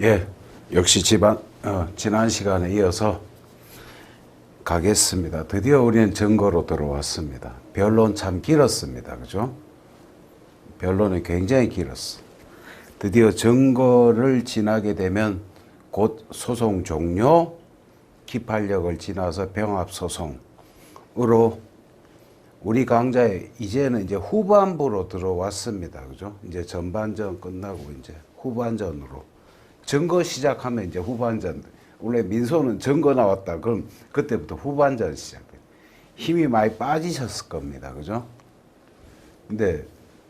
예, 역시 지난 시간에 이어서 가겠습니다. 드디어 우리는 증거로 들어왔습니다. 변론 참 길었습니다. 그죠? 변론이 굉장히 길었어. 드디어 증거를 지나게 되면 곧 소송 종료, 기판력을 지나서 병합소송으로 우리 강좌에 이제는 이제 후반부로 들어왔습니다. 그죠? 이제 전반전 끝나고 이제 후반전으로. 증거 시작하면 이제 후반전. 원래 민소는 증거 나왔다. 그럼 그때부터 후반전 시작돼요. 힘이 많이 빠지셨을 겁니다. 그죠? 근데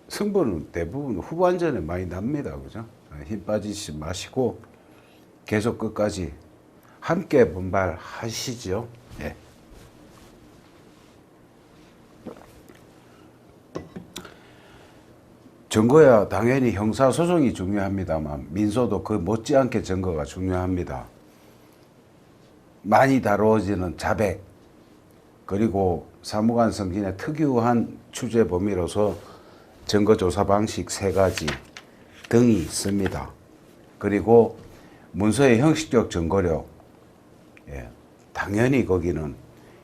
승부는 대부분 후반전에 많이 납니다. 그죠? 힘 빠지지 마시고 계속 끝까지 함께 분발하시죠. 예. 증거야 당연히 형사소송이 중요합니다만 민소도 그 못지않게 증거가 중요합니다. 많이 다루어지는 자백 그리고 사무관 승진의 특유한 취재 범위로서 증거조사 방식 3가지 등이 있습니다. 그리고 문서의 형식적 증거력, 예, 당연히 거기는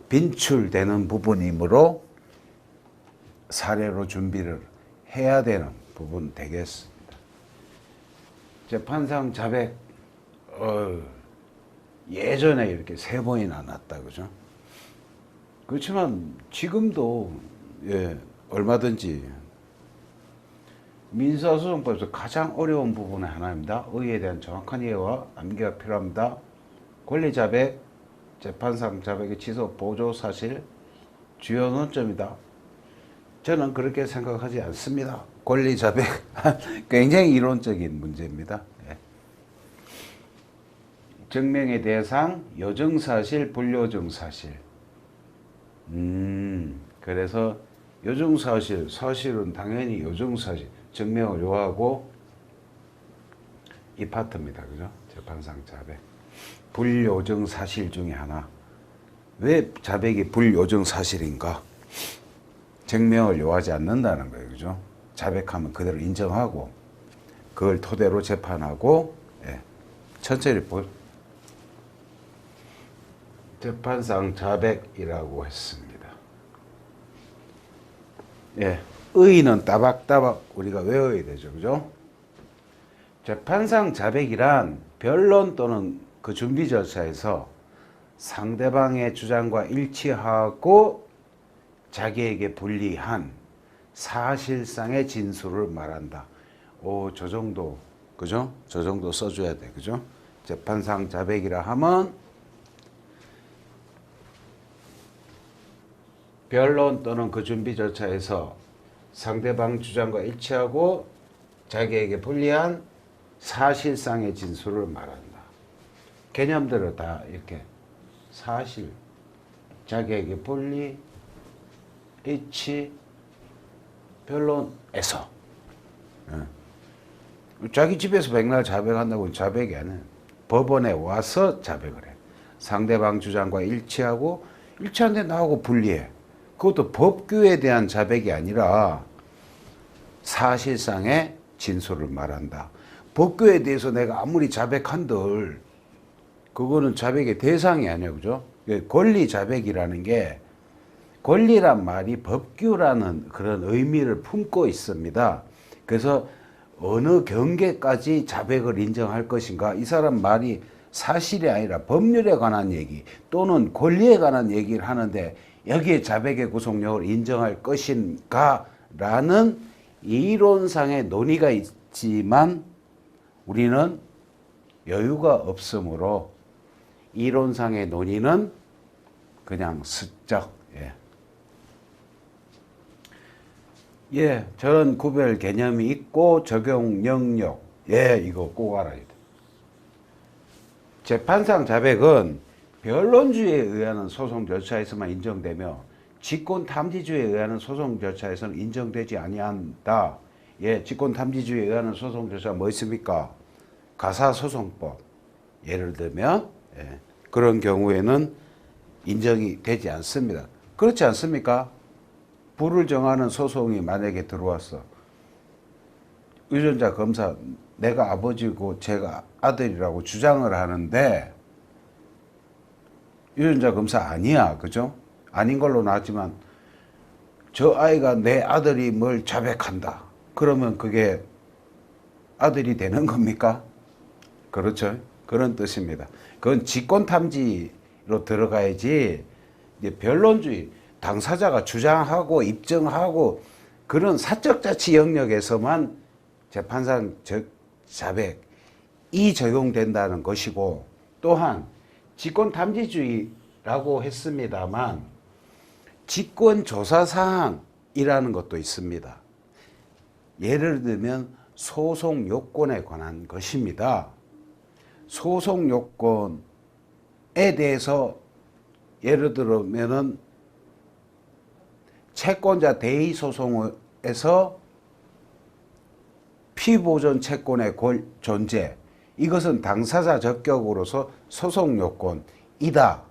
빈출되는 부분이므로 사례로 준비를 해야 되는 부분 되겠습니다. 재판상 자백, 예전에 이렇게 3번이나 났다, 그죠? 그렇지만 지금도, 예, 얼마든지 민사소송법에서 가장 어려운 부분의 하나입니다. 의의에 대한 정확한 이해와 암기가 필요합니다. 권리자백, 재판상 자백의 취소, 보조 사실, 주요 논점이다. 저는 그렇게 생각하지 않습니다. 권리자백 굉장히 이론적인 문제입니다. 예. 증명의 대상, 요증사실, 불요증사실. 그래서 요증사실, 사실은 당연히 요증사실, 증명을 요하고 이 파트입니다. 그죠? 재판상 자백. 불요증사실 중에 하나. 왜 자백이 불요증사실인가? 증명을 요하지 않는다는 거예요. 그죠? 자백하면 그대로 인정하고 그걸 토대로 재판하고, 예. 천천히 재판상 자백이라고 했습니다. 예. 의의는 따박따박 우리가 외워야 되죠. 그죠? 재판상 자백이란 변론 또는 그 준비 절차에서 상대방의 주장과 일치하고 자기에게 불리한 사실상의 진술을 말한다. 저 정도, 그죠? 저 정도 써줘야 돼, 그죠? 재판상 자백이라 하면 변론 또는 그 준비 절차에서 상대방 주장과 일치하고 자기에게 불리한 사실상의 진술을 말한다. 개념들을 다 이렇게 사실, 자기에게 불리, 일치, 변론에서. 자기 집에서 백날 자백한다고 자백이 아니에요. 법원에 와서 자백을 해. 상대방 주장과 일치하고 일치한데 나하고 불리해. 그것도 법규에 대한 자백이 아니라 사실상의 진술을 말한다. 법규에 대해서 내가 아무리 자백한들 그거는 자백의 대상이 아니에요. 그죠? 권리 자백이라는 게 권리란 말이 법규라는 그런 의미를 품고 있습니다. 그래서 어느 경계까지 자백을 인정할 것인가? 이 사람 말이 사실이 아니라 법률에 관한 얘기 또는 권리에 관한 얘기를 하는데 여기에 자백의 구속력을 인정할 것인가? 라는 이론상의 논의가 있지만 우리는 여유가 없으므로 이론상의 논의는 그냥 슬쩍, 예, 저런 구별 개념이 있고 적용 영역, 예, 이거 꼭 알아야 돼. 재판상 자백은 변론주의에 의한 소송 절차에서만 인정되며 직권탐지주의에 의한 소송 절차에서는 인정되지 아니한다. 예, 직권탐지주의에 의한 소송 절차가 뭐 있습니까? 가사소송법. 예를 들면, 예, 그런 경우에는 인정이 되지 않습니다. 그렇지 않습니까? 불을 정하는 소송이 만약에 들어왔어. 유전자 검사 내가 아버지고 제가 아들이라고 주장을 하는데 유전자 검사 아니야. 그죠? 아닌 걸로 나왔지만 저 아이가 내 아들이 뭘 자백한다. 그러면 그게 아들이 되는 겁니까? 그렇죠. 그런 뜻입니다. 그건 직권탐지로 들어가야지 이제 변론주의 당사자가 주장하고 입증하고 그런 사적자치 영역에서만 재판상 자백이 적용된다는 것이고 또한 직권탐지주의라고 했습니다만 직권조사사항이라는 것도 있습니다. 예를 들면 소송요건에 관한 것입니다. 소송요건에 대해서 예를 들면은 채권자 대의소송에서 피보존 채권의 존재, 이것은 당사자 적격으로서 소송요건이다.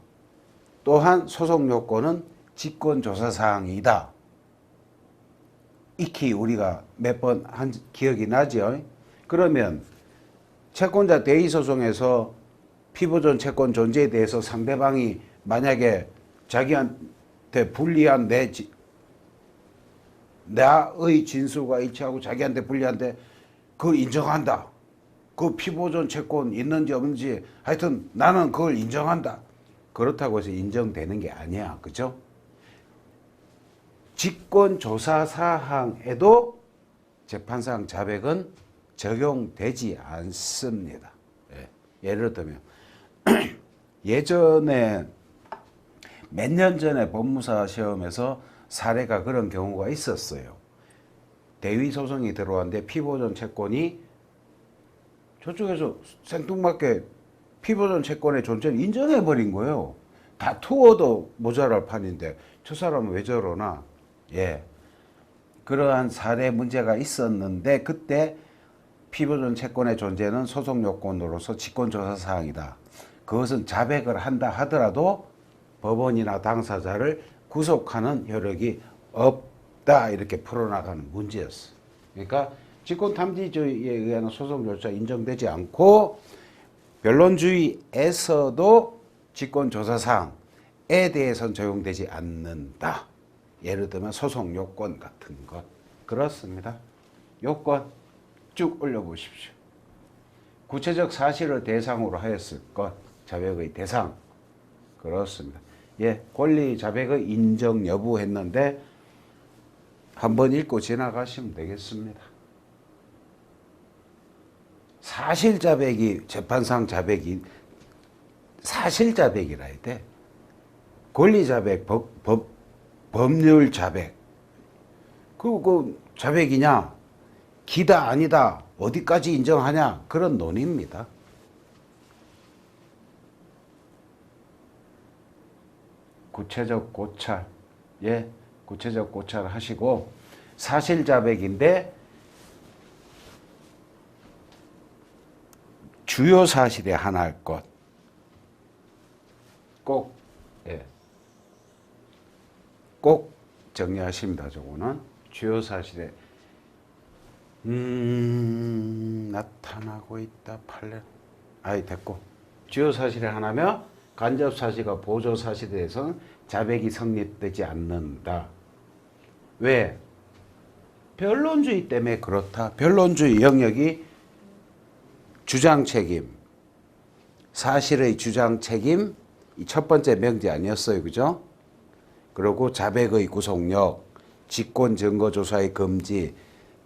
또한 소송요건은 직권조사사항이다. 익히 우리가 몇 번 한 기억이 나죠. 그러면 채권자 대의소송에서 피보존 채권 존재에 대해서 상대방이 만약에 자기한테 불리한 나의 진술과 일치하고 자기한테 불리한데 그걸 인정한다. 그 피보존 채권 있는지 없는지 하여튼 나는 그걸 인정한다. 그렇다고 해서 인정되는 게 아니야. 그죠? 직권조사사항에도 재판상 자백은 적용되지 않습니다. 예를 들면 예전에 몇 년 전에 법무사 시험에서 사례가 그런 경우가 있었어요. 대위 소송이 들어왔는데 피보존 채권이 저쪽에서 생뚱맞게 피보존 채권의 존재를 인정해버린 거예요. 다투어도 모자랄 판인데 저 사람은 왜 저러나. 예, 그러한 사례 문제가 있었는데 그때 피보존 채권의 존재는 소송 요건으로서 직권조사 사항이다. 그것은 자백을 한다 하더라도 법원이나 당사자를 구속하는 효력이 없다. 이렇게 풀어나가는 문제였어. 그러니까 직권탐지주의에 의한 소송조차 인정되지 않고 변론주의에서도 직권조사사항에 대해서는 적용되지 않는다. 예를 들면 소송요건 같은 것. 그렇습니다. 요건 쭉 올려보십시오. 구체적 사실을 대상으로 하였을 것. 자백의 대상. 그렇습니다. 예, 권리 자백의 인정 여부 했는데 한번 읽고 지나가시면 되겠습니다. 사실 자백이 재판상 자백이 사실 자백이라 해야 돼. 권리 자백, 법률 자백. 그 자백이냐? 기다 아니다. 어디까지 인정하냐? 그런 논의입니다. 구체적 고찰. 예, 구체적 고찰 하시고 사실 자백인데 주요 사실에 한할 것. 꼭, 예. 꼭 정리하십니다. 저거는 주요 사실에 나타나고 있다. 판례. 아이 됐고. 주요 사실에 하나며 간접 사실과 보조 사실에 대해서는 자백이 성립되지 않는다. 왜? 변론주의 때문에 그렇다. 변론주의 영역이 주장 책임, 사실의 주장 책임, 이 첫 번째 명제 아니었어요. 그죠? 그리고 자백의 구속력, 직권 증거 조사의 금지,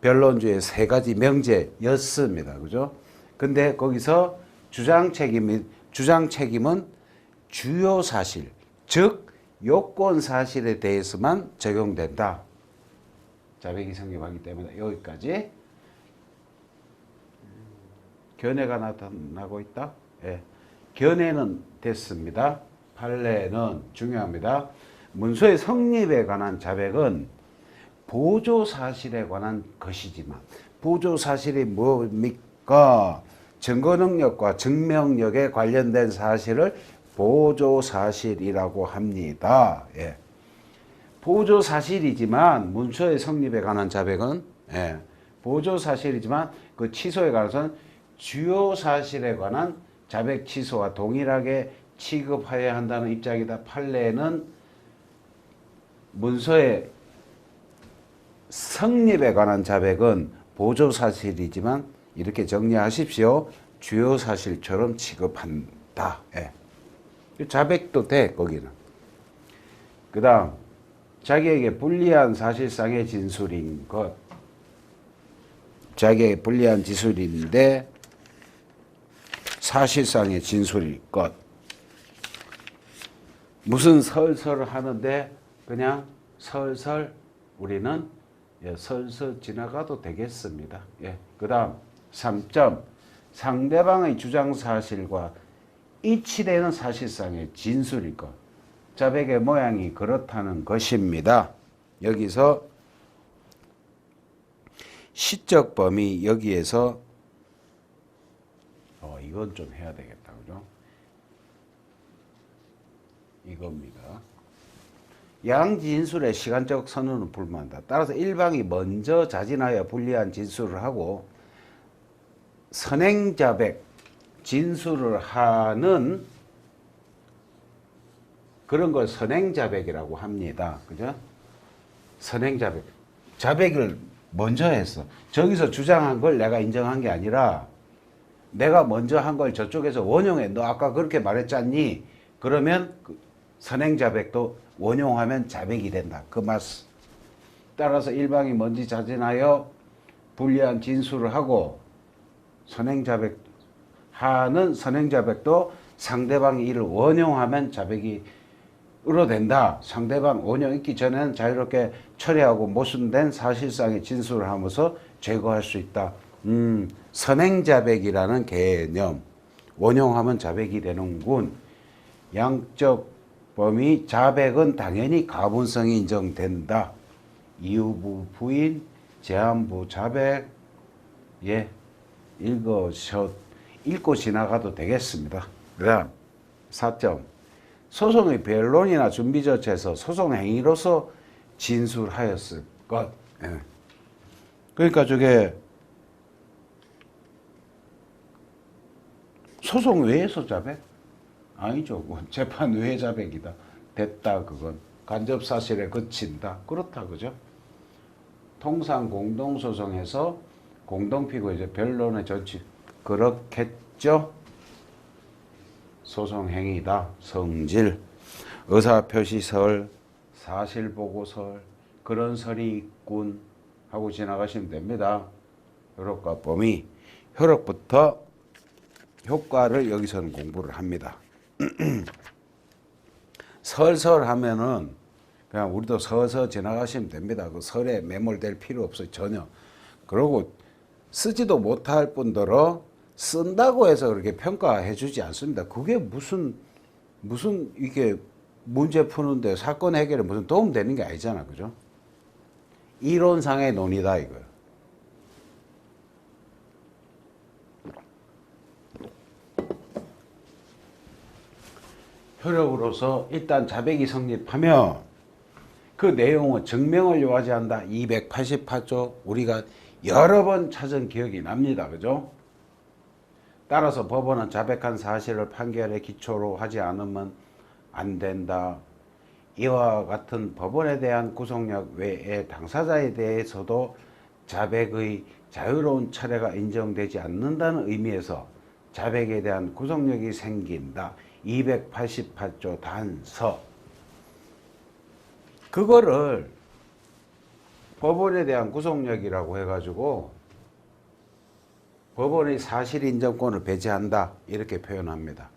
변론주의 세 가지 명제였습니다. 그죠? 근데 거기서 주장 책임은 주요 사실, 즉 요건 사실에 대해서만 적용된다. 자백이 성립하기 때문에 여기까지. 견해가 나타나고 있다. 예. 견해는 됐습니다. 판례는 중요합니다. 문서의 성립에 관한 자백은 보조 사실에 관한 것이지만 보조 사실이 뭡니까? 증거 능력과 증명력에 관련된 사실을 보조 사실이라고 합니다. 예. 보조 사실이지만 문서의 성립에 관한 자백은 예. 보조 사실이지만 그 취소에 관해서는 주요 사실에 관한 자백 취소와 동일하게 취급하여야 한다는 입장이다. 판례는 문서의 성립에 관한 자백은 보조 사실이지만 이렇게 정리하십시오. 주요 사실처럼 취급한다. 예. 자백도 돼 거기는. 그 다음 자기에게 불리한 사실상의 진술인 것. 자기에게 불리한 진술인데 사실상의 진술일 것. 무슨 설설을 하는데 그냥 설설 우리는 설설 지나가도 되겠습니다. 예. 그 다음 3점 상대방의 주장 사실과 일치되는 사실상의 진술일 것. 자백의 모양이 그렇다는 것입니다. 여기서 시적 범위 여기에서 이건 좀 해야 되겠다. 그죠? 이겁니다. 양진술의 시간적 선언은 불문한다. 따라서 일방이 먼저 자진하여 불리한 진술을 하고 선행자백 진술을 하는 그런 걸 선행자백이라고 합니다. 그죠? 선행자백. 자백을 먼저 했어. 저기서 주장한 걸 내가 인정한 게 아니라 내가 먼저 한 걸 저쪽에서 원용해. 너 아까 그렇게 말했잖니? 그러면 그 선행자백도 원용하면 자백이 된다. 그 말씀. 따라서 일방이 먼저 자진하여 불리한 진술을 하고 선행자백 하는 선행자백도 상대방이 이를 원용하면 자백이 으로된다. 상대방 원형 있기 전에는 자유롭게 처리하고 모순된 사실상의 진술을 하면서 제거할 수 있다. 선행자백이라는 개념. 원용하면 자백이 되는군. 양적 범위 자백은 당연히 가분성이 인정된다. 이유부 부인, 제한부 자백. 예, 읽고 지나가도 되겠습니다. 그 다음 4점. 소송의 변론이나 준비 절차에서 소송 행위로서 진술하였을 것. 예. 그러니까 저게 소송 외에서 자백? 아니죠. 재판 외의 자백이다. 됐다 그건. 간접사실에 그친다. 그렇다 그죠? 통상 공동소송에서 공동피고의 변론의 전치 그렇겠죠? 소송행위다. 성질, 의사표시설, 사실보고설 그런 설이 있군 하고 지나가시면 됩니다. 효력과 범위. 효력부터 효과를 여기서는 공부를 합니다. 설설 하면은 그냥 우리도 서서 지나가시면 됩니다. 그 설에 매몰될 필요 없어요. 전혀. 그리고 쓰지도 못할 뿐더러 쓴다고 해서 그렇게 평가해 주지 않습니다. 그게 무슨 이게 문제 푸는데 사건 해결에 무슨 도움 되는 게 아니잖아. 그죠? 이론상의 논의다 이거예요. 효력으로서 일단 자백이 성립하면 그 내용은 증명을 요하지 않는다. 288조 우리가 여러 번 찾은 기억이 납니다. 그죠? 따라서 법원은 자백한 사실을 판결의 기초로 하지 않으면 안 된다. 이와 같은 법원에 대한 구속력 외에 당사자에 대해서도 자백의 자유로운 철회가 인정되지 않는다는 의미에서 자백에 대한 구속력이 생긴다. 288조 단서. 그거를 법원에 대한 구속력이라고 해가지고 법원의 사실 인정권을 배제한다 이렇게 표현합니다.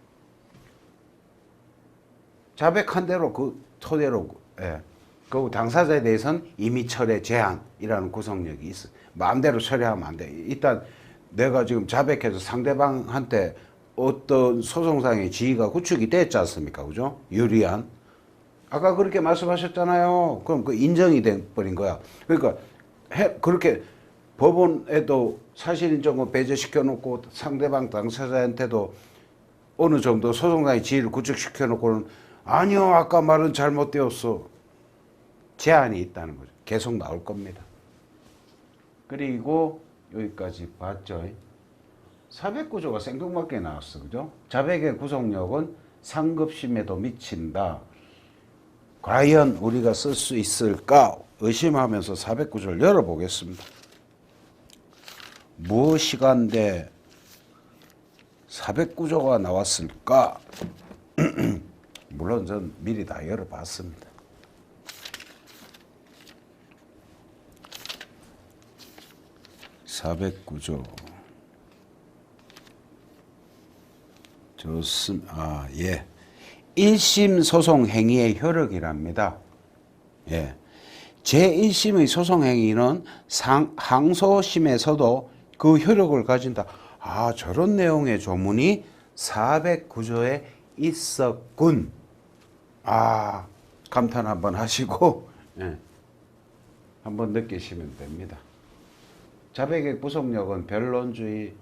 자백한 대로 그 토대로 그 당사자에 대해서는 임의 철회 제한이라는 구속력이 있어. 마음대로 처리하면 안 돼. 일단 내가 지금 자백해서 상대방한테 어떤 소송상의 지위가 구축이 됐지 않습니까? 그죠? 유리한. 아까 그렇게 말씀하셨잖아요. 그럼 그 인정이 돼 버린 거야. 그러니까 그렇게 법원에도 사실인정권 배제시켜 놓고 상대방 당사자한테도 어느 정도 소송상의 지위를 구축시켜 놓고는 아니요 아까 말은 잘못되었어. 제한이 있다는 거죠. 계속 나올 겁니다. 그리고 여기까지 봤죠. 사백구조가 생뚱맞게 나왔어. 그죠? 자백의 구속력은 상급심에도 미친다. 과연 우리가 쓸 수 있을까 의심하면서 사백구조를 열어보겠습니다. 무엇이간데 사백구조가 나왔을까? 물론 전 미리 다 열어봤습니다. 사백구조 좋습니다. 예. 1심 소송 행위의 효력이랍니다. 예. 제1심의 소송 행위는 항소심에서도 그 효력을 가진다. 저런 내용의 조문이 409조에 있었군. 감탄 한번 하시고, 예. 한번 느끼시면 됩니다. 자백의 구속력은 변론주의,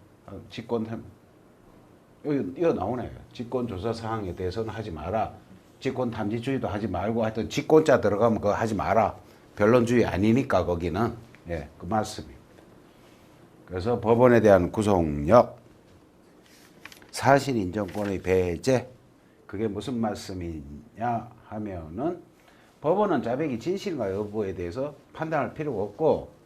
이거 나오네요. 직권조사 사항에 대해서는 하지 마라. 직권탐지주의도 하지 말고 하여튼 직권자 들어가면 그거 하지 마라. 변론주의 아니니까 거기는. 예, 그 말씀입니다. 그래서 법원에 대한 구속력, 사실인정권의 배제, 그게 무슨 말씀이냐 하면은 법원은 자백이 진실인가 여부에 대해서 판단할 필요가 없고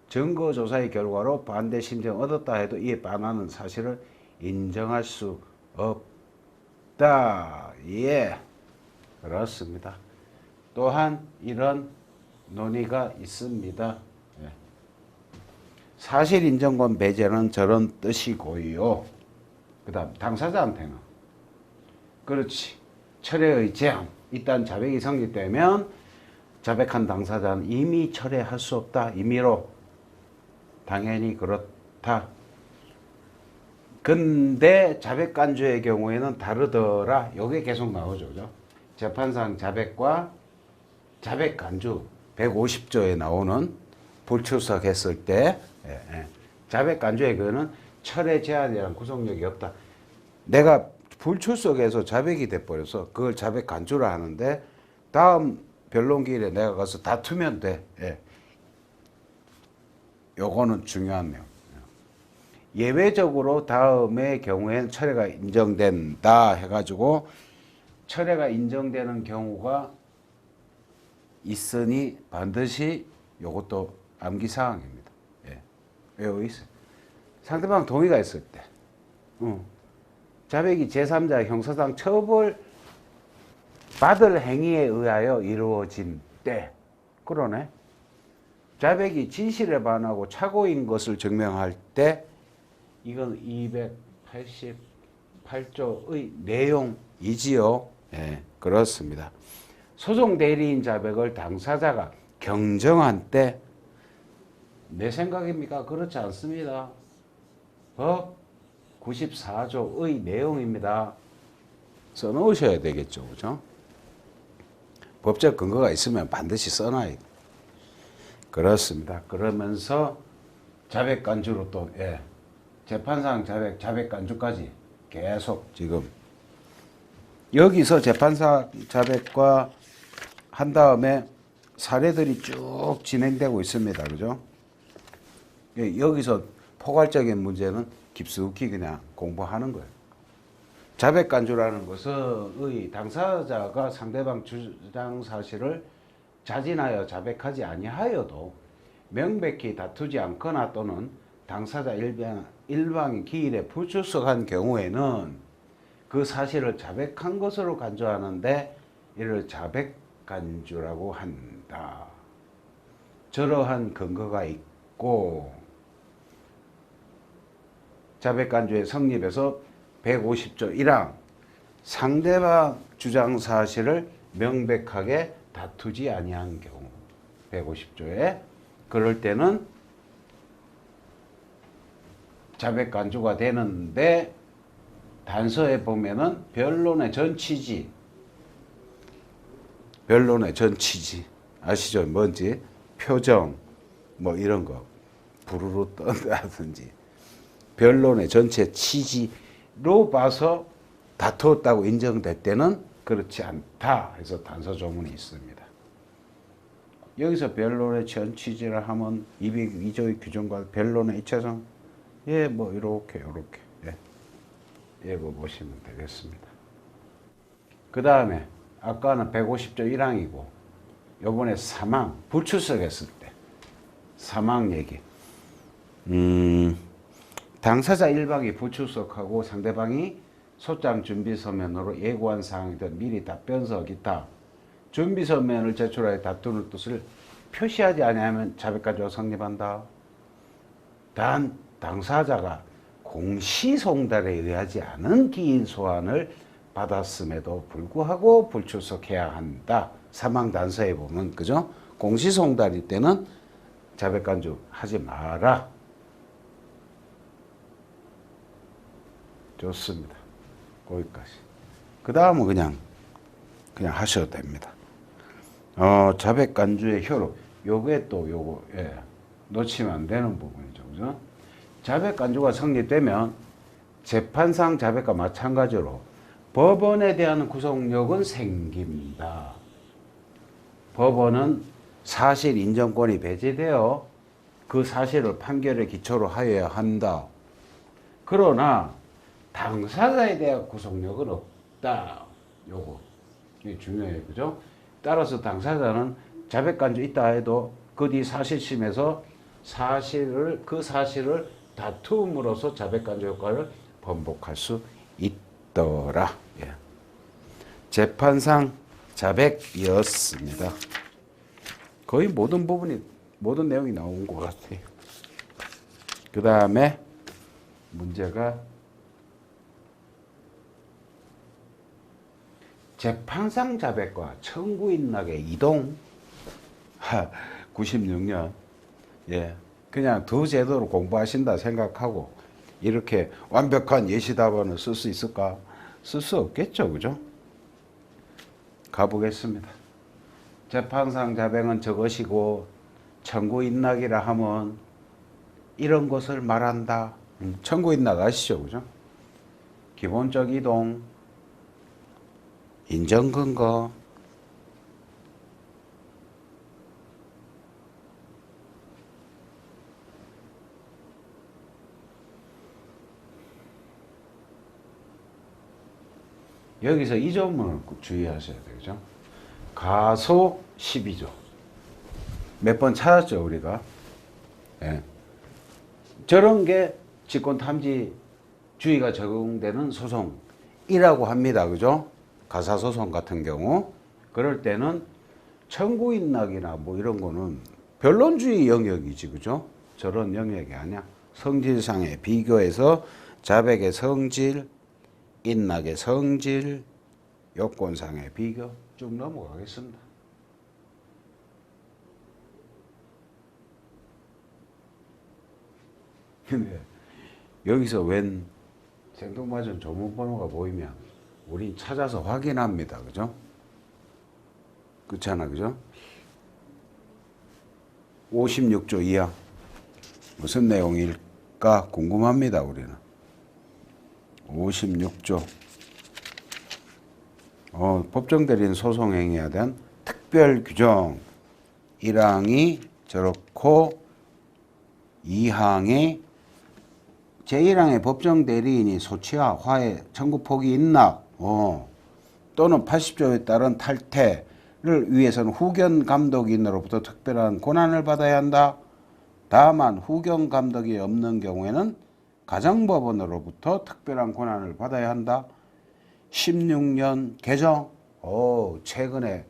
증거조사의 결과로 반대 심정을 얻었다 해도 이에 반하는 사실을 인정할 수 없다. 예, 그렇습니다. 또한 이런 논의가 있습니다. 예. 사실인정권 배제는 저런 뜻이고요. 그 다음 당사자한테는 그렇지, 철회의 제한, 일단 자백이 성립되면 자백한 당사자는 이미 철회할 수 없다. 임의로. 당연히 그렇다. 근데 자백간주의 경우에는 다르더라. 요게 계속 나오죠. 그죠? 재판상 자백과 자백간주 150조에 나오는 불출석했을 때 자백간주의 경우는 철회 제한이란 구속력이 없다. 내가 불출석해서 자백이 돼버려서 그걸 자백간주라 하는데 다음 변론기일에 내가 가서 다투면 돼. 요거는 중요한 내용. 예외적으로 다음의 경우에는 철회가 인정된다 해가지고 철회가 인정되는 경우가 있으니 반드시 요것도 암기사항입니다. 외워 있어요. 상대방 동의가 있을 때, 자백이 제3자 형사상 처벌 받을 행위에 의하여 이루어진 때, 그러네. 자백이 진실에 반하고 착오인 것을 증명할 때, 이건 288조의 내용이지요. 그렇습니다. 소송 대리인 자백을 당사자가 경정한 때, 내 생각입니까? 그렇지 않습니다. 법 94조의 내용입니다. 써놓으셔야 되겠죠. 그죠? 법적 근거가 있으면 반드시 써놔야 돼. 그렇습니다. 그러면서 자백간주로 또, 재판상 자백간주까지 계속 지금 여기서 재판상 자백과 한 다음에 사례들이 쭉 진행되고 있습니다. 그죠? 여기서 포괄적인 문제는 깊숙이 그냥 공부하는 거예요. 자백간주라는 것은 당사자가 상대방 주장 사실을 자진하여 자백하지 아니하여도 명백히 다투지 않거나 또는 당사자 일방이 기일에 불출석한 경우에는 그 사실을 자백한 것으로 간주하는데 이를 자백간주라고 한다. 저러한 근거가 있고 자백간주의 성립에서 150조 1항 상대방 주장 사실을 명백하게 다투지 아니한 경우 150조에 그럴 때는 자백간주가 되는데 단서에 보면은 변론의 전 취지 아시죠? 뭔지 표정 뭐 이런 거 부르르 떤다든지 변론의 전체 취지로 봐서 다투었다고 인정될 때는 그렇지 않다 해서 단서 조문이 있습니다. 여기서 변론의 전 취지를 하면 202조의 규정과 변론의 이차성 예, 뭐 이렇게 예, 읽어 보시면 되겠습니다. 그 다음에 아까는 150조 1항이고 요번에 사망 불출석했을 때 사망 얘기. 당사자 1박이 불출석하고 상대방이 소장 준비 서면으로 예고한 사항이든 미리 답변서 기타 준비 서면을 제출하여 다투는 뜻을 표시하지 아니하면 자백간주가 성립한다. 단 당사자가 공시송달에 의하지 않은 기인 소환을 받았음에도 불구하고 불출석해야 한다. 사망 단서에 보면 그죠? 공시송달일 때는 자백간주 하지 마라. 좋습니다. 거기까지. 그 다음은 그냥 하셔도 됩니다. 자백간주의 효력. 요게 또 요거, 예, 놓치면 안 되는 부분이죠. 그죠? 자백간주가 성립되면 재판상 자백과 마찬가지로 법원에 대한 구속력은 생깁니다. 법원은 사실 인정권이 배제되어 그 사실을 판결의 기초로 하여야 한다. 그러나 당사자에 대한 구속력은 없다. 요거. 이게 중요해요. 그죠? 따라서 당사자는 자백간주 있다 해도 그 뒤 사실심에서 그 사실을 다툼으로써 자백간주 효과를 번복할 수 있더라. 예. 재판상 자백이었습니다. 거의 모든 내용이 나온 것 같아요. 그 다음에 문제가 재판상 자백과 청구인락의 이동. 96년. 예. 그냥 두 제도로 공부하신다 생각하고 이렇게 완벽한 예시답안을 쓸 수 있을까? 쓸 수 없겠죠. 그죠? 가보겠습니다. 재판상 자백은 저것이고 청구인락이라 하면 이런 것을 말한다. 청구인락 아시죠? 그죠? 기본적 이동, 인정근거, 여기서 이 점을 꼭 주의하셔야 되죠. 가소 12조. 몇 번 찾았죠, 우리가. 예. 저런 게 직권탐지주의가 적용되는 소송이라고 합니다. 그죠? 가사소송 같은 경우. 그럴 때는 청구인락이나 뭐 이런 거는 변론주의 영역이지. 그죠? 저런 영역이 아니야. 성질상의 비교해서 자백의 성질, 인락의 성질, 요건상의 비교 쭉 넘어가겠습니다. 근데 여기서 웬 생뚱맞은 조문번호가 보이면 우린 찾아서 확인합니다. 그죠? 그렇잖아. 그죠? 56조 이하 무슨 내용일까 궁금합니다. 우리는. 56조 법정대리인 소송행위에 대한 특별규정 1항이 저렇고 2항에 제1항의 법정대리인이 소치와 화해, 청구 포기 인락 또는 80조에 따른 탈퇴를 위해서는 후견감독인으로부터 특별한 권한을 받아야 한다. 다만 후견감독이 없는 경우에는 가정법원으로부터 특별한 권한을 받아야 한다. 16년 개정. 최근에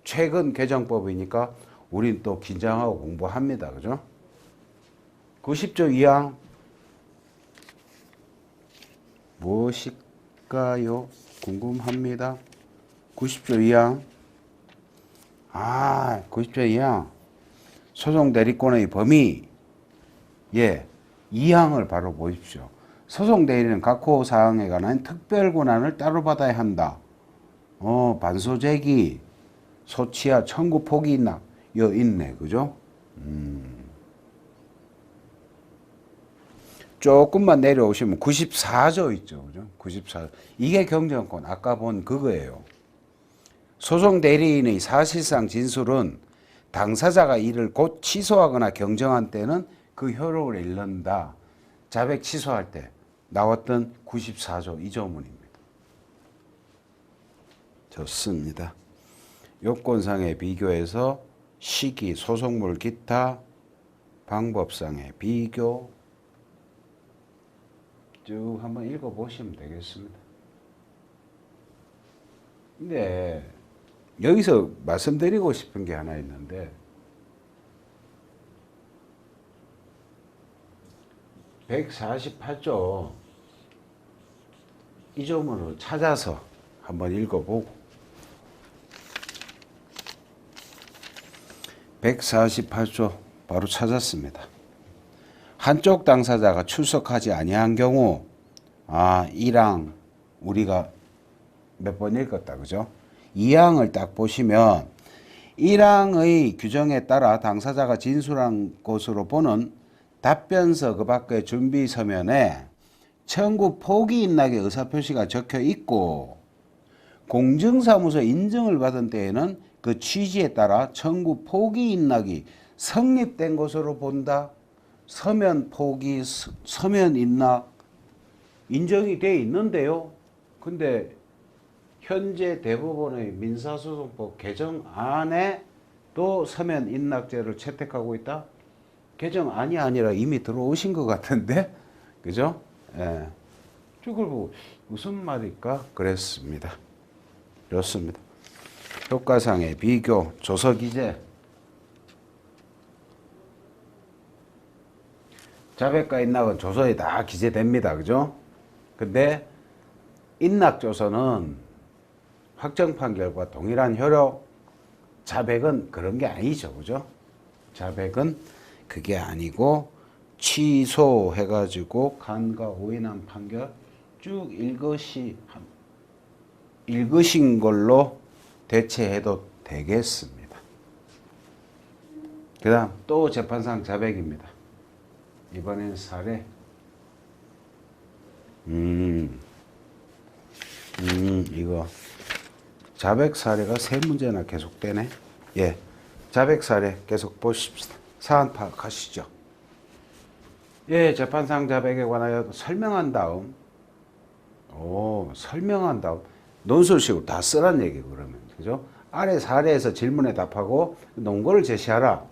최근 개정법이니까 우린 또 긴장하고 공부합니다. 그죠? 90조 2항 무엇일까요? 궁금합니다. 90조 2항 90조 2항 소송 대리권의 범위 2항을 바로 보십시오. 소송 대리는 각 호 사항에 관한 특별 권한을 따로 받아야 한다. 반소 제기, 소치와 청구 포기 있나? 여 있네. 그죠? 조금만 내려오시면 94조 있죠. 그죠? 94. 이게 경정권. 아까 본 그거예요. 소송 대리인의 사실상 진술은 당사자가 이를 곧 취소하거나 경정한 때는 그 효력을 잃는다. 자백 취소할 때 나왔던 94조 2조문입니다. 좋습니다. 요건상의 비교에서 시기, 소송물 기타, 방법상의 비교 쭉 한번 읽어보시면 되겠습니다. 근데 여기서 말씀드리고 싶은 게 하나 있는데 148조 이 조문을 찾아서 한번 읽어보고 148조 바로 찾았습니다. 한쪽 당사자가 출석하지 아니한 경우 1항 우리가 몇 번 읽었다 그죠? 2항을 딱 보시면 1항의 규정에 따라 당사자가 진술한 것으로 보는 답변서 그 밖의 준비 서면에 청구 포기 인락의 의사표시가 적혀 있고 공증사무소 인증을 받은 때에는 그 취지에 따라 청구 포기 인락이 성립된 것으로 본다. 서면 포기, 서면 인락 인정이 돼 있는데요. 근데 현재 대법원의 민사소송법 개정안에 또 서면 인락제를 채택하고 있다. 개정안이 아니라 이미 들어오신 것 같은데, 그죠? 예. 그걸 보고 무슨 말일까? 그랬습니다. 좋습니다. 효과상의 비교, 조서기재. 자백과 인락은 조서에 다 기재됩니다. 그죠? 근데 인락조서는 확정 판결과 동일한 효력, 자백은 그런 게 아니죠. 그죠? 자백은 그게 아니고 취소해가지고 간과 오인한 판결 쭉 읽으신 걸로 대체해도 되겠습니다. 그 다음 또 재판상 자백입니다. 이번엔 사례. 이거 자백 사례가 세 문제나 계속되네. 예, 자백 사례 계속 보십시다. 사안 파악하시죠. 예, 재판상 자백에 관하여 설명한 다음, 설명한 다음 논술식으로 다 쓰란 얘기 그러면 그죠? 아래 사례에서 질문에 답하고 논거를 제시하라.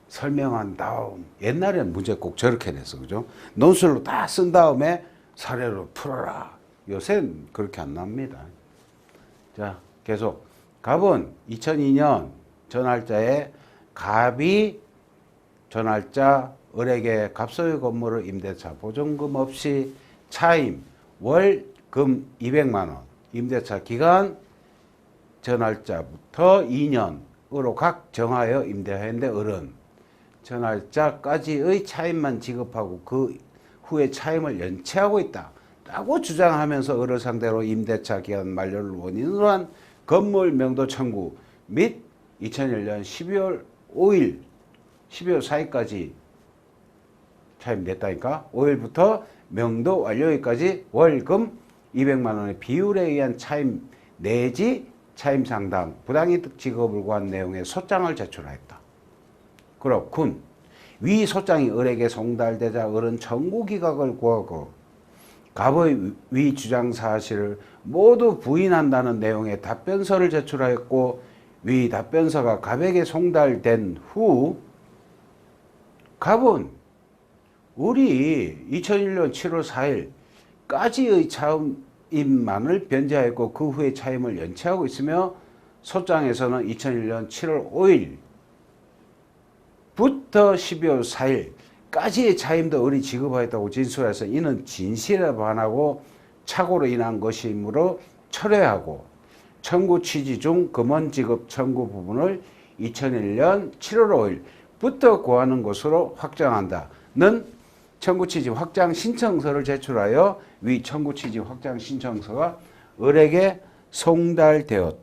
설명한 다음 옛날에는 문제 꼭 저렇게 냈어 그죠? 논술로 다 쓴 다음에 사례로 풀어라. 요새는 그렇게 안 납니다. 자, 계속 갑은 2002년 전할자에 갑이 전할자 을에게 갑소유 건물을 임대차 보증금 없이 차임 월금 200만 원 임대차 기간 전할자부터 2년으로 각 정하여 임대하였는데 을은 전할자까지의 차임만 지급하고 그 후에 차임을 연체하고 있다 라고 주장하면서 을을 상대로 임대차 기간 만료를 원인으로 한 건물 명도 청구 및 2001년 12월 5일 12월 4일까지 차임됐다니까 5일부터 명도 완료일까지 월금 200만 원의 비율에 의한 차임 내지 차임 상당 부당이득 지급을 구한 내용의 소장을 제출하였다. 그렇군. 위 소장이 을에게 송달되자 을은 청구 기각을 구하고 갑의 위 주장 사실을 모두 부인한다는 내용의 답변서를 제출하였고 위 답변서가 갑에게 송달된 후 갑은 을이 2001년 7월 4일까지의 차임만을 변제하였고 그 후에 차임을 연체하고 있으며 소장에서는 2001년 7월 5일부터 12월 4일까지의 차임도 을이 지급하였다고 진술해서 이는 진실에 반하고 착오로 인한 것이므로 철회하고 청구 취지 중 금원 지급 청구 부분을 2001년 7월 5일부터 구하는 것으로 확정한다는 청구 취지 확장 신청서를 제출하여 위 청구 취지 확장 신청서가 을에게 송달되었다.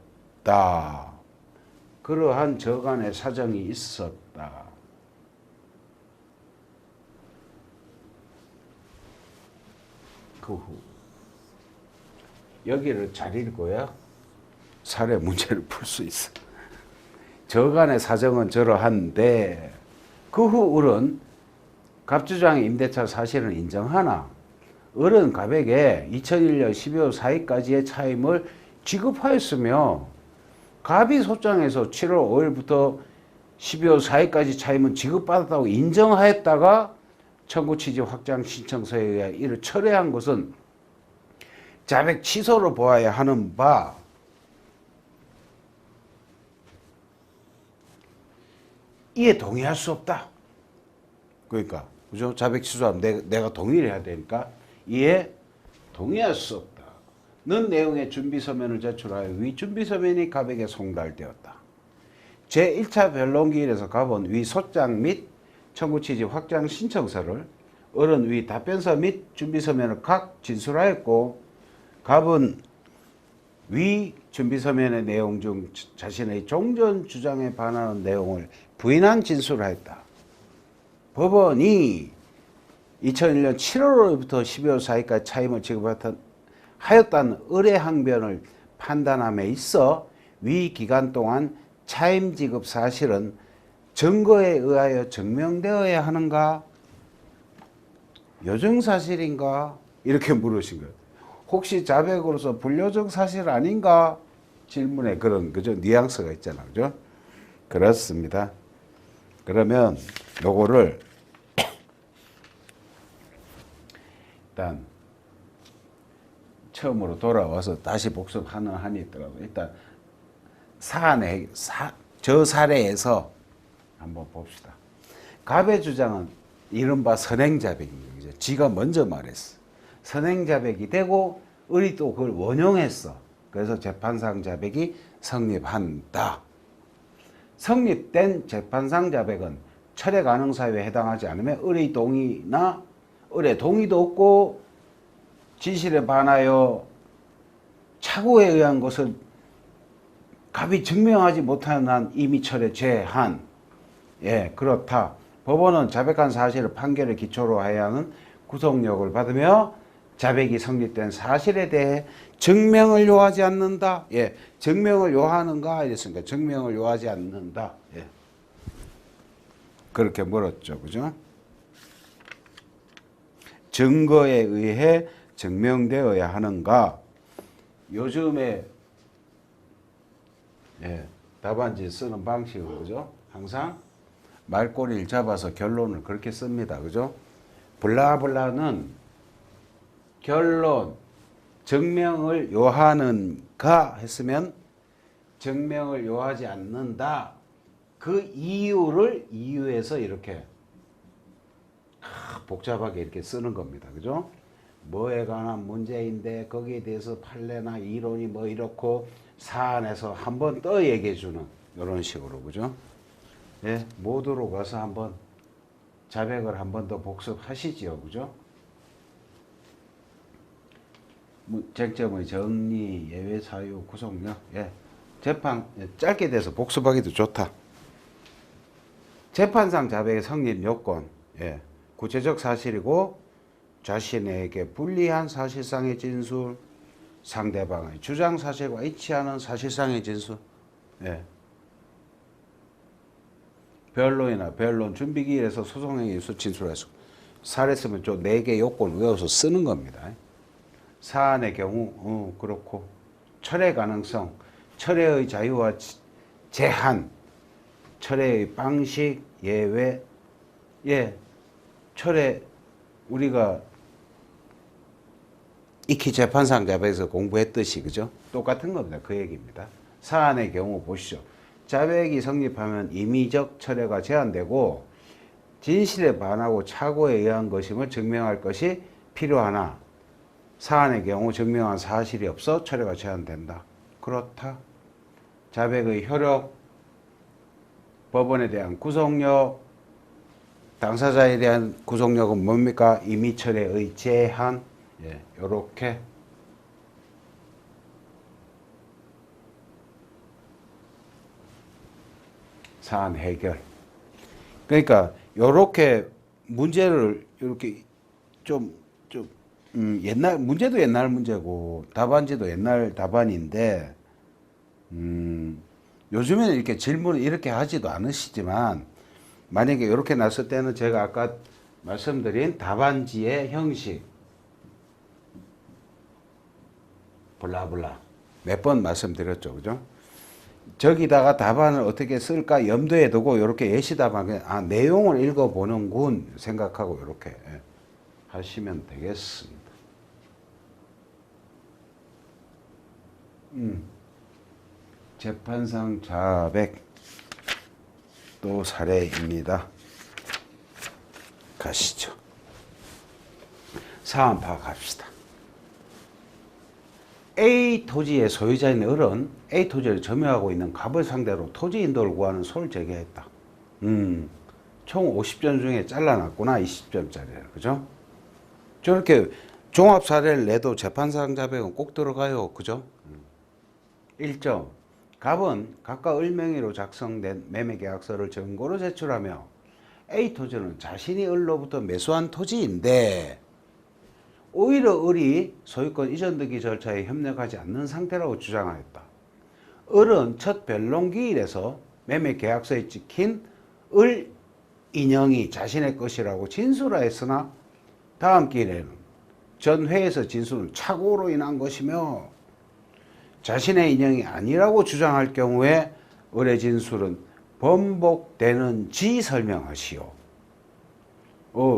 그러한 저간의 사정이 있었다. 그 후 여기를 잘 읽고요. 살해 문제를 풀 수 있어. 저간의 사정은 저러한데 그 후 을은 갑주장의 임대차 사실은 인정하나 을은 갑에게 2001년 12월 4일까지의 차임을 지급하였으며 갑이 소장에서 7월 5일부터 12월 4일까지 차임은 지급받았다고 인정하였다가 청구 취지 확장 신청서에 의해 이를 철회한 것은 자백 취소로 보아야 하는 바 이에 동의할 수 없다. 그러니까 그죠? 자백 취소하면 내가 동의를 해야 되니까 이에 동의할 수 없다. 는 내용의 준비서면을 제출하여 위 준비서면이 갑에게 송달되었다. 제1차 변론기일에서 갑은 위 소장 및 청구 취지 확장 신청서를 을은 위 답변서 및 준비서면을 각 진술하였고 갑은 위 준비서면의 내용 중 자신의 종전 주장에 반하는 내용을 부인한 진술을 하였다. 법원이 2001년 7월부터 12월 4일까지 차임을 지급하였다는 을의 항변을 판단함에 있어 위 기간 동안 차임 지급 사실은 증거에 의하여 증명되어야 하는가? 요정 사실인가? 이렇게 물으신 거예요. 혹시 자백으로서 불요정 사실 아닌가? 질문에 그런 그죠? 뉘앙스가 있잖아. 그죠? 그렇습니다. 그러면 요거를 일단 처음으로 돌아와서 다시 복습하는 한이 있더라도 일단 저 사례에서 한번 봅시다. 갑의 주장은 이른바 선행자백입니다. 지가 먼저 말했어. 선행자백이 되고 을이 또 그걸 원용했어. 그래서 재판상 자백이 성립한다. 성립된 재판상 자백은 철회 가능 사유에 해당하지 않으면 을의 동의나 을의 동의도 없고 진실에 반하여 착오에 의한 것을 갑이 증명하지 못하는 한 이미 철회 제한. 예, 그렇다. 법원은 자백한 사실을 판결의 기초로 해야 하는 구속력을 받으며 자백이 성립된 사실에 대해 증명을 요하지 않는다. 예, 증명을 요하는가 이랬으니까 증명을 요하지 않는다. 예, 그렇게 물었죠, 그죠? 증거에 의해 증명되어야 하는가? 요즘에 예, 답안지 쓰는 방식은 그죠? 항상 말꼬리를 잡아서 결론을 그렇게 씁니다. 그죠? 블라블라는 결론, 증명을 요하는가 했으면 증명을 요하지 않는다. 그 이유를 이유에서 이렇게 복잡하게 이렇게 쓰는 겁니다. 그죠? 뭐에 관한 문제인데 거기에 대해서 판례나 이론이 뭐 이렇고 사안에서 한번 더 얘기해 주는 이런 식으로. 그죠? 예, 모두로 가서 한번 자백을 한 번 더 복습하시지요. 그죠? 쟁점의 정리, 예외 사유, 구속력. 예, 재판 짧게 돼서 복습하기도 좋다. 재판상 자백의 성립 요건. 예, 구체적 사실이고 자신에게 불리한 사실상의 진술, 상대방의 주장 사실과 일치하는 사실상의 진술. 예. 변론이나 변론 준비기일에서 소송행위 유수 진술해서 살했으면 좀 4개 요건 외워서 쓰는 겁니다. 사안의 경우 그렇고 철회 가능성, 철회의 자유와 제한, 철회의 방식, 예외. 예, 철회 우리가 익히 재판상 자백에서 공부했듯이 그죠? 똑같은 겁니다. 그 얘기입니다. 사안의 경우 보시죠. 자백이 성립하면 임의적 철회가 제한되고 진실에 반하고 착오에 의한 것임을 증명할 것이 필요하나 사안의 경우 증명한 사실이 없어 철회가 제한된다. 그렇다. 자백의 효력, 법원에 대한 구속력, 당사자에 대한 구속력은 뭡니까? 임의 철회의 제한. 예, 요렇게 사안 해결. 그러니까 요렇게 문제를 이렇게 좀 옛날 문제도 옛날 문제고 답안지도 옛날 답안인데 요즘에는 이렇게 질문을 이렇게 하지도 않으시지만 만약에 이렇게 났을 때는 제가 아까 말씀드린 답안지의 형식 블라블라 몇 번 말씀드렸죠, 그죠? 저기다가 답안을 어떻게 쓸까 염두에 두고 이렇게 예시 답안 내용을 읽어보는군 생각하고 이렇게 하시면 되겠습니다. 재판상 자백 또 사례입니다. 가시죠. 사안 파악합시다. A 토지의 소유자인 을은 A 토지를 점유하고 있는 갑을 상대로 토지 인도를 구하는 소를 제기했다. 총 50점 중에 잘라놨구나. 20점짜리를. 그죠? 저렇게 종합 사례를 내도 재판상 자백은 꼭 들어가요. 그죠? 1점. 갑은 각각 을 명의로 작성된 매매계약서를 증거로 제출하며 A 토지는 자신이 을로부터 매수한 토지인데 오히려 을이 소유권 이전등기 절차에 협력하지 않는 상태라고 주장하였다. 을은 첫 변론기일에서 매매계약서에 찍힌 을 인형이 자신의 것이라고 진술하였으나 다음 기일에는 전 회에서 진술은 착오로 인한 것이며 자신의 인형이 아니라고 주장할 경우에 을의 진술은 번복되는지 설명하시오.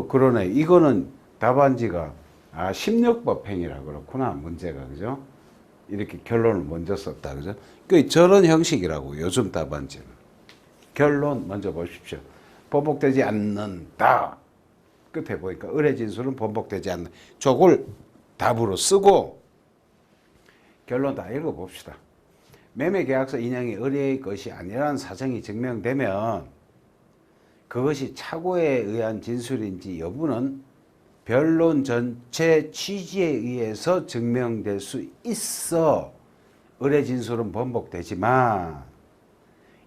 그러네. 이거는 답안지가 16법행위라 그렇구나. 문제가. 그죠? 이렇게 결론을 먼저 썼다. 그죠? 저런 형식이라고 요즘 답안지는. 결론 먼저 보십시오. 번복되지 않는다. 끝에 보니까 을의 진술은 번복되지 않는. 저걸 답으로 쓰고 결론 다 읽어봅시다. 매매계약서 인형이 을의 것이 아니라는 사정이 증명되면 그것이 착오에 의한 진술인지 여부는 변론 전체 취지에 의해서 증명될 수 있어 을의 진술은 번복되지만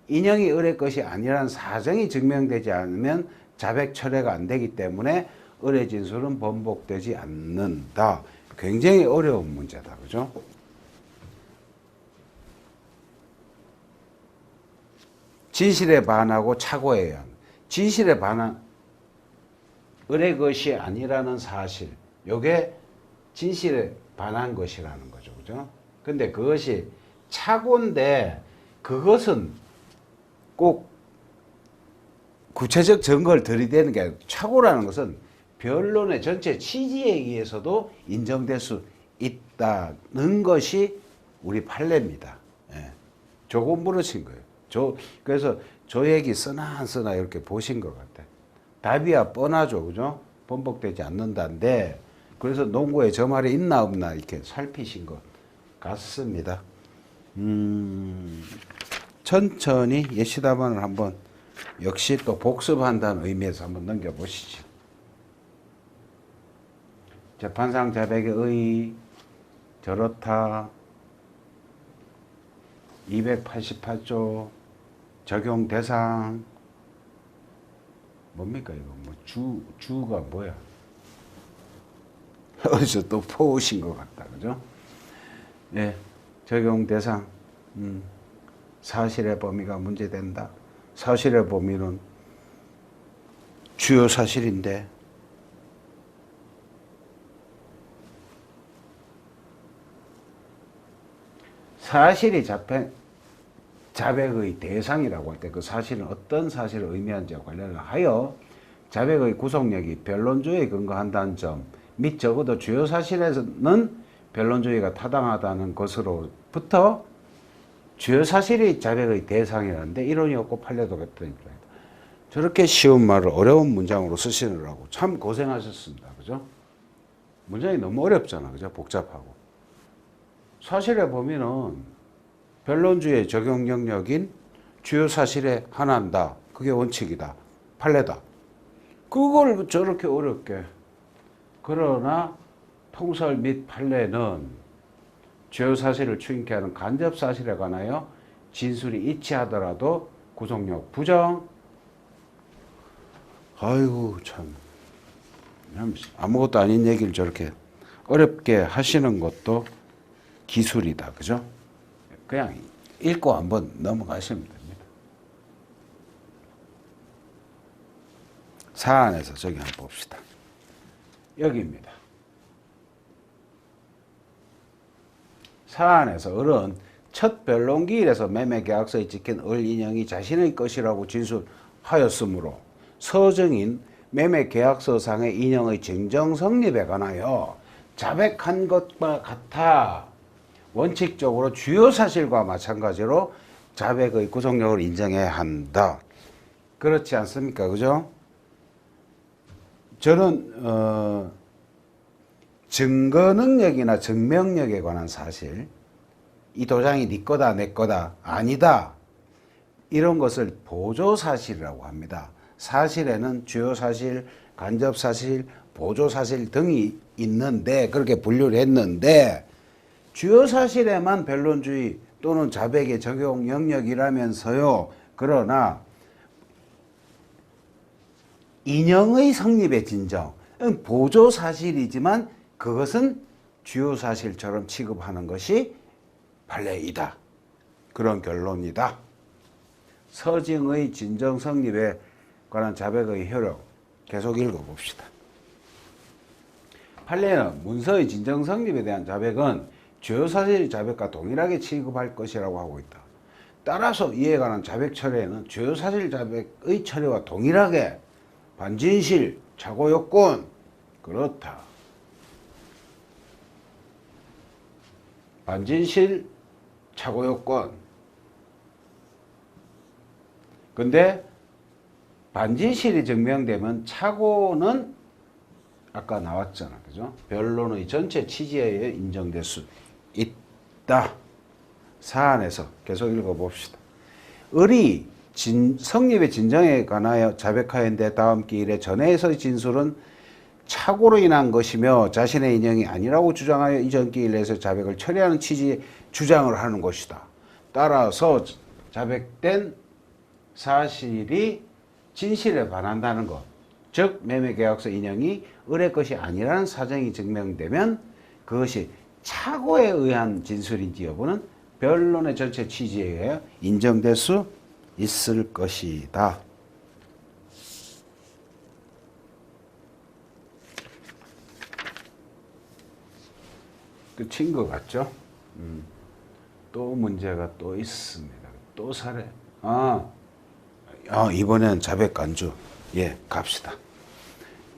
인형이 을의 것이 아니라는 사정이 증명되지 않으면 자백 철회가 안 되기 때문에 을의 진술은 번복되지 않는다. 굉장히 어려운 문제다. 그죠? 진실에 반하고 착오에 의한. 진실에 반한 을의 것이 아니라는 사실. 요게 진실에 반한 것이라는 거죠. 그죠? 근데 그것이 착오인데 그것은 꼭 구체적 증거를 들이대는 게 아니라 착오라는 것은 변론의 전체 취지에 의해서도 인정될 수 있다는 것이 우리 판례입니다. 예. 조금 물으신 거예요. 그래서 저 얘기 쓰나 안 쓰나 이렇게 보신 것 같아요. 답이야 뻔하죠. 그죠? 번복되지 않는다인데 그래서 논고에 저 말이 있나 없나 이렇게 살피신 것 같습니다. 천천히 예시답안을 한번 역시 또 복습한다는 의미에서 한번 넘겨보시죠. 재판상 자백의 의 저렇다. 288조 적용 대상 뭡니까 이거 뭐 주가 뭐야? 어디서 또 포우신 것 같다. 그죠? 네, 적용 대상 사실의 범위가 문제된다. 사실의 범위는 주요 사실인데 사실이 자백의 대상이라고 할 때 그 사실은 어떤 사실을 의미하는지와 관련하여 자백의 구속력이 변론조에 근거한다는 점 및 적어도 주요 사실에서는 변론조의가 타당하다는 것으로부터 주요 사실이 자백의 대상이라는데 이론이 없고 판례도 같으니까 저렇게 쉬운 말을 어려운 문장으로 쓰시느라고 참 고생하셨습니다. 그죠? 문장이 너무 어렵잖아. 그죠? 복잡하고. 사실의 범위는 변론주의 적용 영역인 주요 사실에 한한다. 그게 원칙이다. 판례다. 그걸 저렇게 어렵게. 그러나 통설 및 판례는 주요 사실을 추인케 하는 간접 사실에 관하여 진술이 일치하더라도 구속력 부정. 아이고 참 아무것도 아닌 얘기를 저렇게 어렵게 하시는 것도 기술이다. 그죠? 그냥 읽고 한번 넘어가시면 됩니다. 사안에서 저기 한번 봅시다. 여기입니다. 사안에서 을은 첫 변론기일에서 매매계약서에 찍힌 을 인형이 자신의 것이라고 진술하였으므로 서정인 매매계약서상의 인형의 증정 성립에 관하여 자백한 것과 같아 원칙적으로 주요 사실과 마찬가지로 자백의 구속력을 인정해야 한다. 그렇지 않습니까? 그죠? 저는 증거 능력이나 증명력에 관한 사실, 이 도장이 네 거다 내 거다 아니다, 이런 것을 보조사실이라고 합니다. 사실에는 주요 사실, 간접 사실, 보조 사실 등이 있는데, 그렇게 분류를 했는데 주요 사실에만 변론주의 또는 자백의 적용 영역이라면서요. 그러나 인형의 성립의 진정은 보조 사실이지만 그것은 주요 사실처럼 취급하는 것이 판례이다. 그런 결론이다. 서증의 진정 성립에 관한 자백의 효력 계속 읽어봅시다. 판례는 문서의 진정 성립에 대한 자백은 주요 사실의 자백과 동일하게 취급할 것이라고 하고 있다. 따라서 이에 관한 자백 처리에는 주요 사실 자백의 처리와 동일하게 반진실, 착오 요건, 그렇다. 반진실, 착오 요건. 근데 반진실이 증명되면 착오는 아까 나왔잖아. 그죠? 변론의 전체 취지에 의해 인정될 수 있다. 사안에서 계속 읽어봅시다. 을이 성립의 진정에 관하여 자백하였는데 다음 기일에 전해에서의 진술은 착오로 인한 것이며 자신의 인형이 아니라고 주장하여 이전 기일에서 자백을 처리하는 취지의 주장을 하는 것이다. 따라서 자백된 사실이 진실에 반한다는 것, 즉 매매계약서 인형이 을의 것이 아니라는 사정이 증명되면 그것이 착오에 의한 진술인지 여부는 변론의 전체 취지에 의해 인정될 수 있을 것이다. 끝인 것 같죠? 또 문제가 또 있습니다. 또 사례. 이번엔 자백 간주. 예, 갑시다.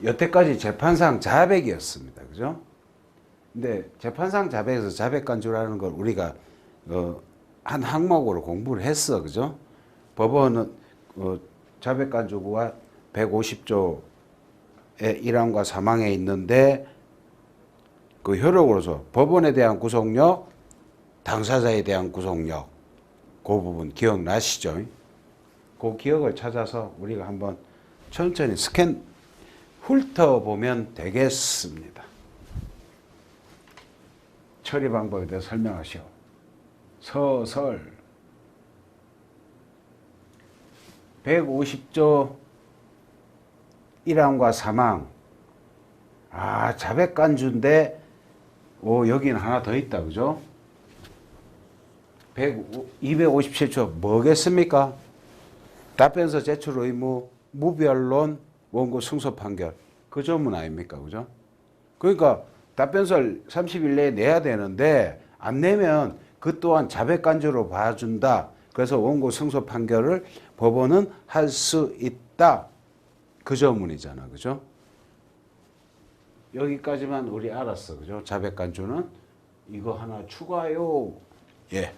여태까지 재판상 자백이었습니다. 그죠? 근데 재판상 자백에서 자백 간주라는 걸 우리가 한 항목으로 공부를 했어. 그죠? 법원은 자백 간주가 150조의 1항과 3항에 있는데 그 효력으로서 법원에 대한 구속력, 당사자에 대한 구속력, 그 부분 기억나시죠? 그 기억을 찾아서 우리가 한번 천천히 스캔 훑어보면 되겠습니다. 처리 방법에 대해 설명하시오. 서설 150조 1항과 3항. 자백 간주인데 여기는 하나 더 있다. 그죠? 257조 뭐겠습니까? 답변서 제출 의무, 무변론, 원고 승소 판결. 그 점은 아닙니까? 그죠? 그러니까 답변서를 30일 내에 내야 되는데 안 내면 그 또한 자백 간주로 봐준다. 그래서 원고 승소 판결을 법원은 할 수 있다. 그 점문이잖아. 그죠? 여기까지만 우리 알았어. 그죠? 자백 간주는 이거 하나 추가요. 예.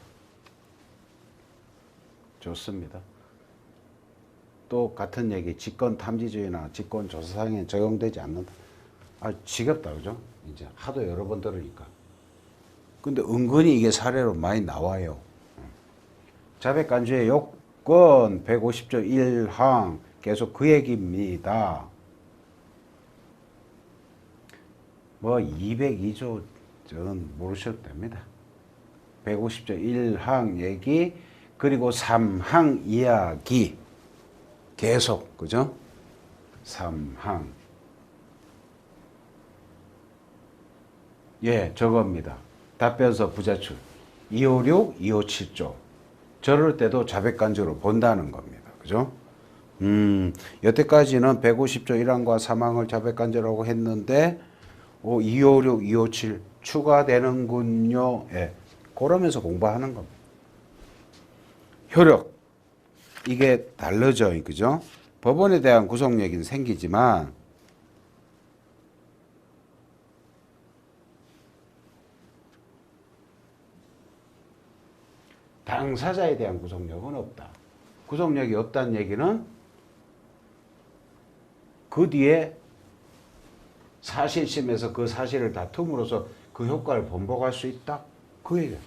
좋습니다. 또 같은 얘기, 직권 탐지주의나 직권 조사상에 적용되지 않는다. 지겹다. 그죠? 이제 하도 여러 번 들으니까. 근데 은근히 이게 사례로 많이 나와요. 자백 간주의 요건 150조 1항 계속 그 얘기입니다. 202조 저는 모르셔도 됩니다. 150조 1항 얘기, 그리고 3항 이야기 계속, 그죠? 3항. 예, 저겁니다. 답변서 부제출 256, 257조. 저럴 때도 자백간주로 본다는 겁니다. 그죠? 여태까지는 150조 1항과 3항을 자백간주라고 했는데 256, 257 추가되는군요. 예. 그러면서 공부하는 겁니다. 효력. 이게 다르죠. 그죠? 법원에 대한 구속 얘기는 생기지만 당사자에 대한 구속력은 없다. 구속력이 없다는 얘기는 그 뒤에 사실심에서 그 사실을 다툼으로써 그 효과를 번복할 수 있다. 그 얘기야.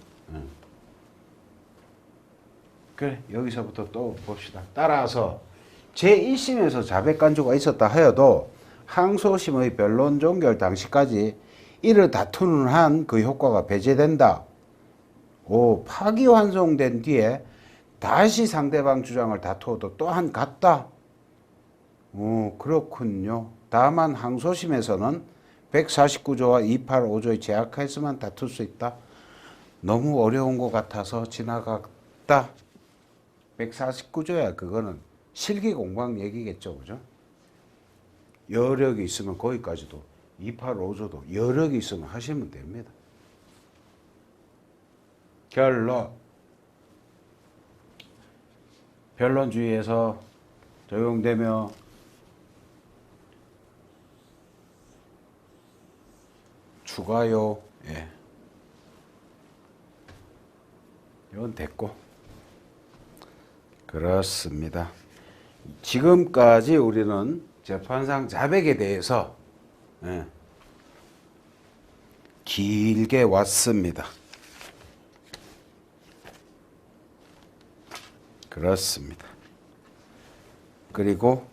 그래, 여기서부터 또 봅시다. 따라서 제1심에서 자백간주가 있었다 하여도 항소심의 변론 종결 당시까지 이를 다투는 한 그 효과가 배제된다. 파기환송된 뒤에 다시 상대방 주장을 다투어도 또한 같다. 그렇군요. 다만 항소심에서는 149조와 285조의 제약하에서만 다툴 수 있다. 너무 어려운 것 같아서 지나갔다. 149조야 그거는 실기공방 얘기겠죠. 그죠? 여력이 있으면 거기까지도 285조도 여력이 있으면 하시면 됩니다. 결론. 변론주의에서 적용되며 추가요. 예. 이건 됐고. 그렇습니다. 지금까지 우리는 재판상 자백에 대해서 길게 왔습니다. 그렇습니다. 그리고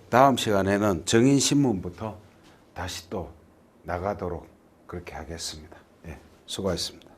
다음 시간에는 정인신문부터 다시 또 나가도록 그렇게 하겠습니다. 수고하셨습니다.